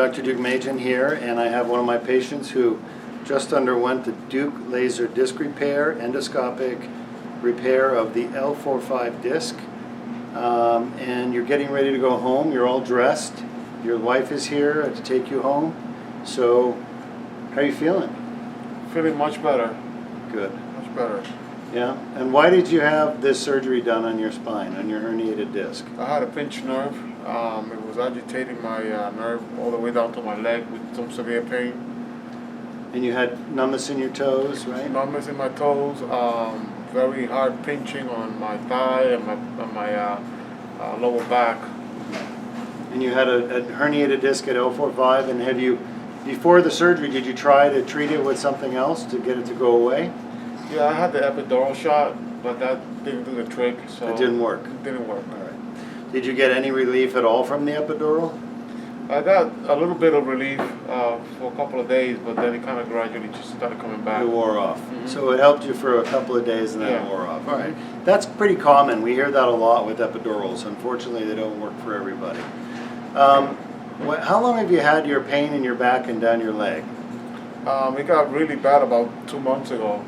Dr. Deuk here, and I have one of my patients who just underwent the Deuk laser disc repair, endoscopic repair of the L4-5 disc. And you're getting ready to go home. You're all dressed. Your wife is here to take you home. So, how are you feeling? Feeling much better. Good. Much better. Yeah? And why did you have this surgery done on your spine, on your herniated disc? I had a pinched nerve. It was agitating my nerve all the way down to my leg with some severe pain. And you had numbness in your toes, right? Numbness in my toes, very hard pinching on my thigh and my lower back. And you had a herniated disc at L4-5, and have you, before the surgery, did you try to treat it with something else to get it to go away? Yeah, I had the epidural shot, but that didn't do the trick. So It didn't work? It didn't work. All right. Did you get any relief at all from the epidural? I got a little bit of relief for a couple of days, but then it kind of gradually just started coming back. It wore off. Mm-hmm. So it helped you for a couple of days and then Yeah. it wore off. All right. That's pretty common. We hear that a lot with epidurals. Unfortunately, they don't work for everybody. How long have you had your pain in your back and down your leg? It got really bad about 2 months ago.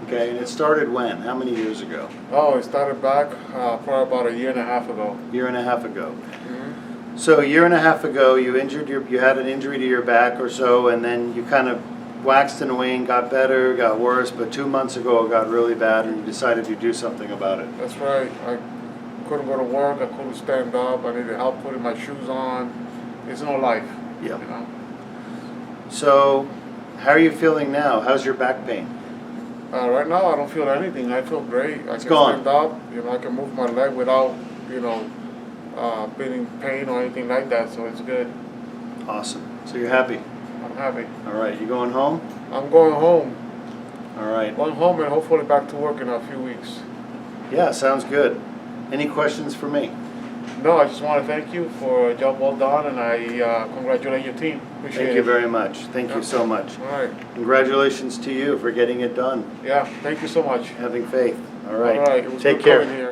Okay, and it started when? How many years ago? Oh, it started back probably about a year and a half ago. Year and a half ago. Mm-hmm. So a year and a half ago, you had an injury to your back or so, and then you kind of waxed and waned, got better, got worse, but 2 months ago it got really bad, and you decided to do something about it. That's right. I couldn't go to work. I couldn't stand up. I needed help putting my shoes on. It's no life. Yeah. You know? So, how are you feeling now? How's your back pain? Right now, I don't feel anything. I feel great. I can gone. stand up. You know, I can move my leg without, being in pain or anything like that. So it's good. Awesome. So you're happy? I'm happy. All right. You going home? I'm going home. All right. Going home and hopefully back to work in a few weeks. Yeah, sounds good. Any questions for me? No, I just want to thank you for a job well done, and I congratulate your team. Appreciate Thank you it. very much. Thank you so much. All right. Congratulations to you for getting it done. Yeah, thank you so much. Having faith. All right. All right. It was Take good care. coming here.